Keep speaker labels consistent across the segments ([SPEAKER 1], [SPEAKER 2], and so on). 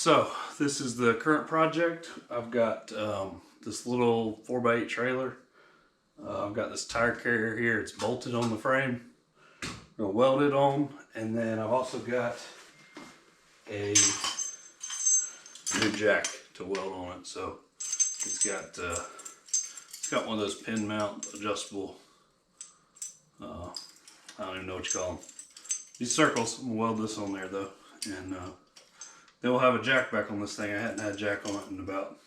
[SPEAKER 1] So this is the current project. I've got this little 4x8 trailer. I've got this tire carrier here. It's bolted on the frame. I'm gonna weld it on, and then I've also got a new jack to weld on it. So it's got one of those pin mount adjustable. I don't even know what you call them. These circles. I'm gonna weld this on there though, and then we'll have a jack back on this thing. I hadn't had a jack on it in about,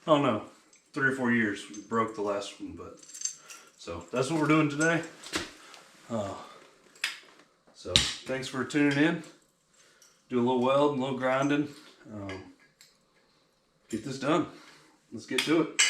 [SPEAKER 1] I don't know, 3 or 4 years. We broke the last one, but so that's what we're doing today. So thanks for tuning in. Do a little welding, a little grinding. Get this done. Let's get to it.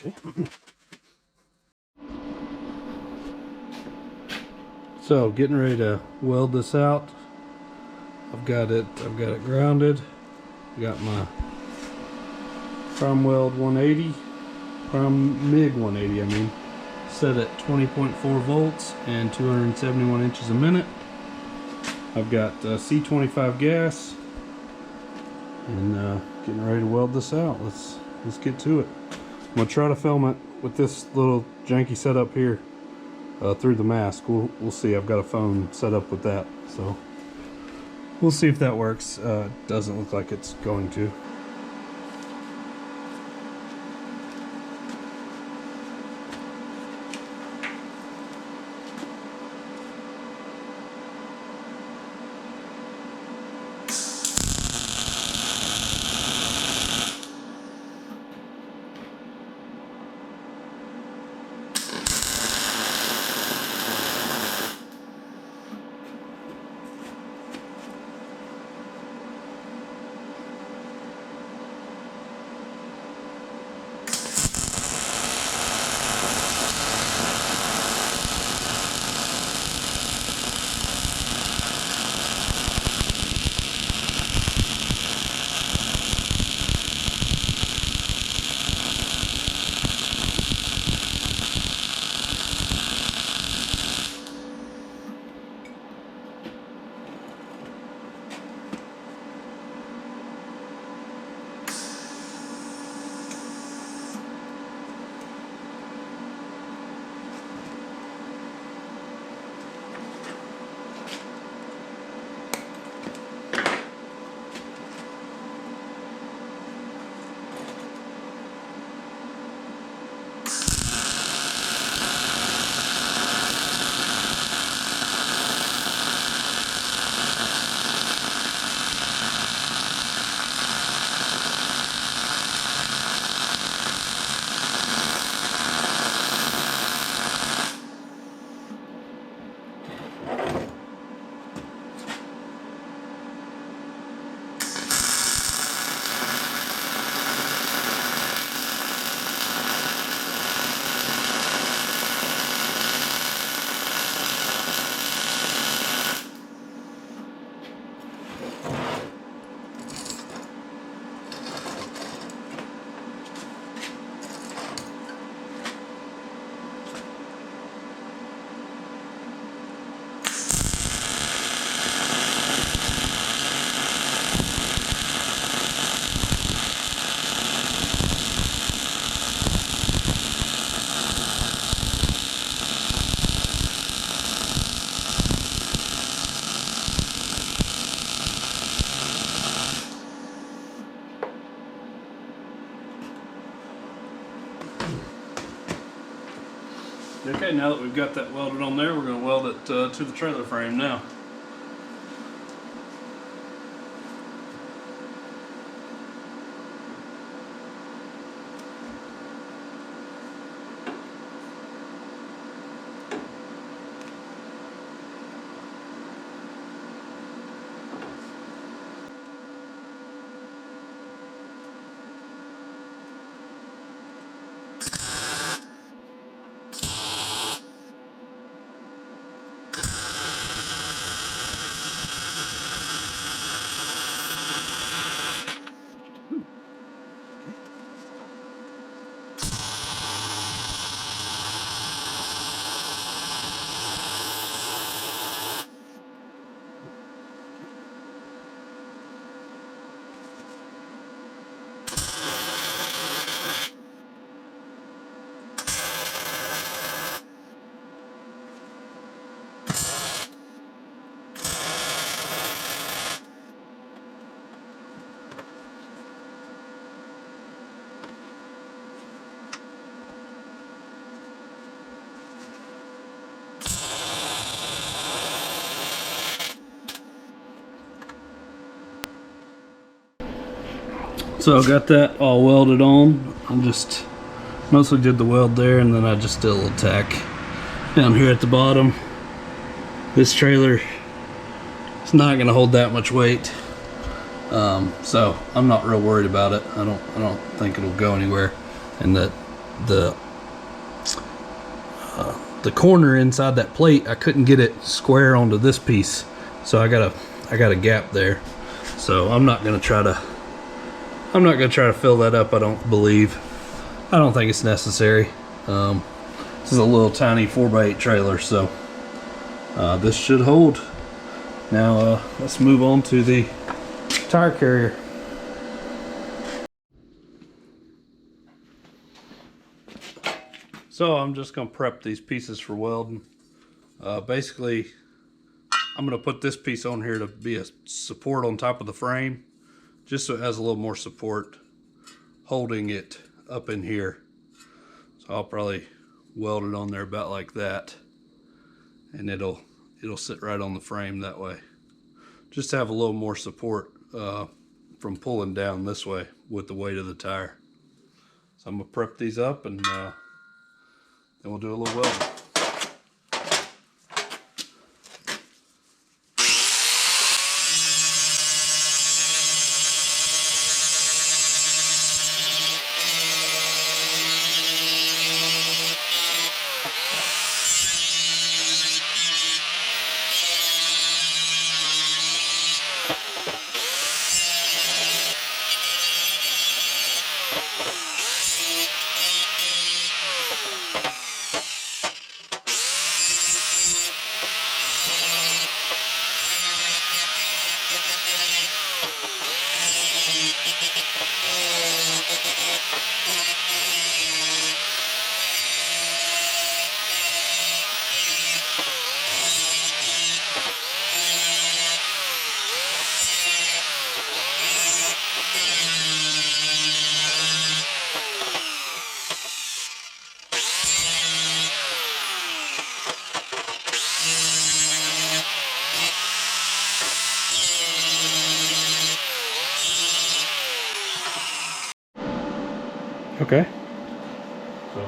[SPEAKER 1] Okay. So getting ready to weld this out. I've got it grounded. Got my prime weld 180, prime MIG 180 I mean, set at 20.4 volts and 271 inches a minute. I've got C25 gas, and getting ready to weld this out. Let's get to it. I'm gonna try to film it with this little janky setup here through the mask. We'll see. I've got a phone set up with that, so we'll see if that works. Doesn't look like it's going to. Okay, now that we've got that welded on there, we're going to weld it to the trailer frame now. So I got that all welded on. I'm just mostly did the weld there, and then I just did a little tack down here at the bottom. This trailer is not going to hold that much weight, so I'm not real worried about it. I don't think it'll go anywhere, and that the corner inside that plate, I couldn't get it square onto this piece, so I got a gap there. So I'm not going to try to fill that up. I don't think it's necessary. This is a little tiny 4x8 trailer, so this should hold. Now let's move on to the tire carrier. So I'm just going to prep these pieces for welding. Basically, I'm going to put this piece on here to be a support on top of the frame, just so it has a little more support holding it up in here. So I'll probably weld it on there about like that, and it'll sit right on the frame that way, just to have a little more support from pulling down this way with the weight of the tire. So I'm gonna prep these up, and then we'll do a little welding. Okay. So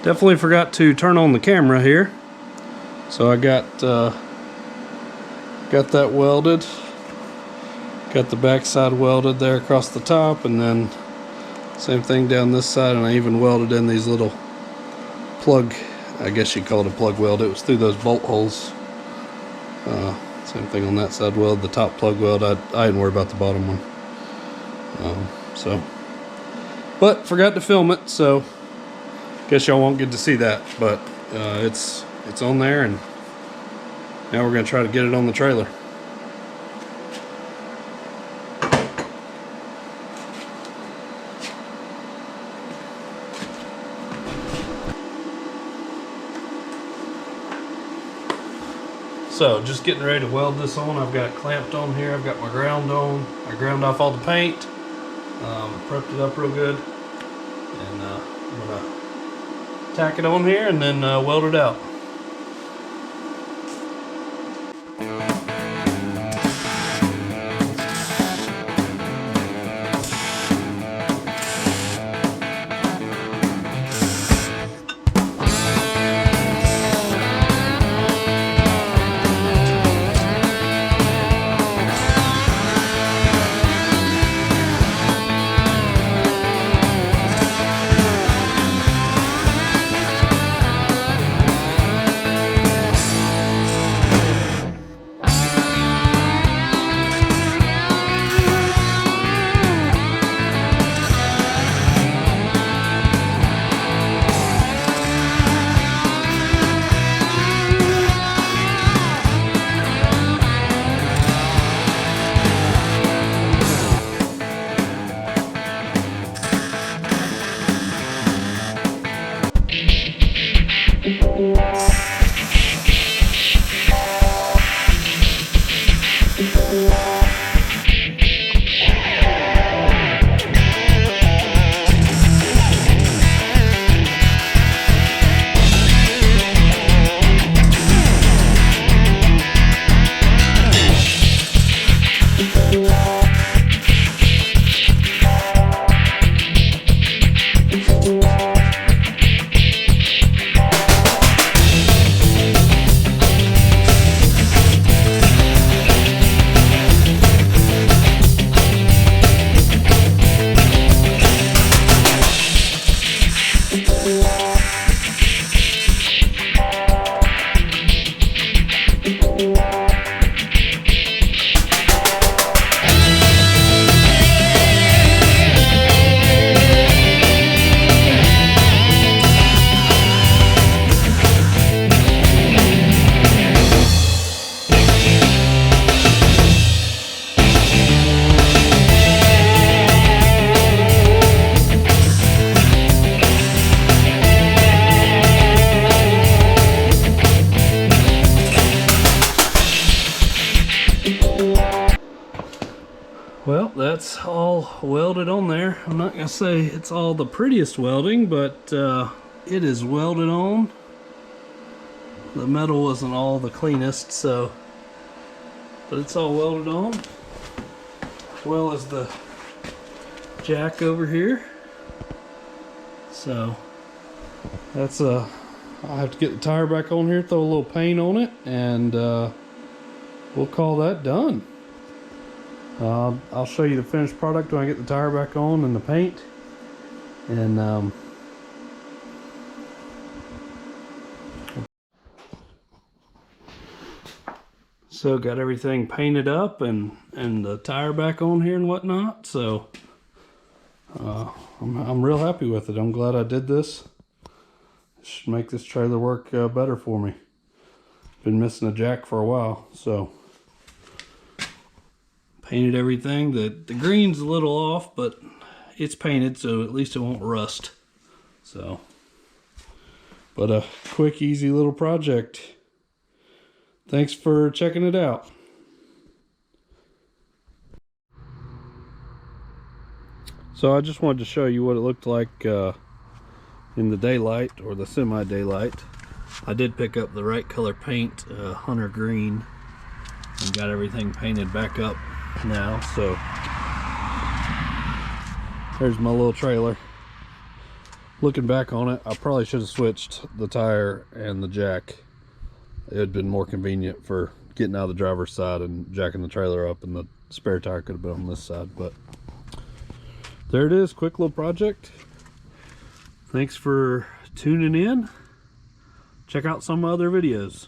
[SPEAKER 1] definitely forgot to turn on the camera here. So I got that welded. Got the back side welded there across the top, and then same thing down this side, and I even welded in these little plug, I guess you'd call it a plug weld. It was through those bolt holes. Same thing on that side weld, the top plug weld. I didn't worry about the bottom one. But forgot to film it, so guess y'all won't get to see that. But it's on there, and now we're gonna try to get it on the trailer. So just getting ready to weld this on. I've got it clamped on here. I've got my ground on. I ground off all the paint. Prepped it up real good, and I'm gonna tack it on here and then weld it out. Well, that's all welded on there. I'm not gonna say it's all the prettiest welding, but it is welded on. The metal wasn't all the cleanest, so, but it's all welded on, as well as the jack over here. So that's I have to get the tire back on here, throw a little paint on it, and we'll call that done. I'll show you the finished product when I get the tire back on and the paint. And so got everything painted up and the tire back on here and whatnot. So I'm real happy with it. I'm glad I did this. It should make this trailer work better for me. Been missing a jack for a while, so. Painted everything. The green's a little off, but it's painted, so at least it won't rust. So, but a quick, easy little project. Thanks for checking it out. So I just wanted to show you what it looked like in the daylight, or the semi-daylight. I did pick up the right color paint, hunter green, and got everything painted back up now. So there's my little trailer. Looking back on it, I probably should have switched the tire and the jack. It would have been more convenient for getting out of the driver's side and jacking the trailer up, and the spare tire could have been on this side. But there it is, quick little project. Thanks for tuning in. Check out some other videos.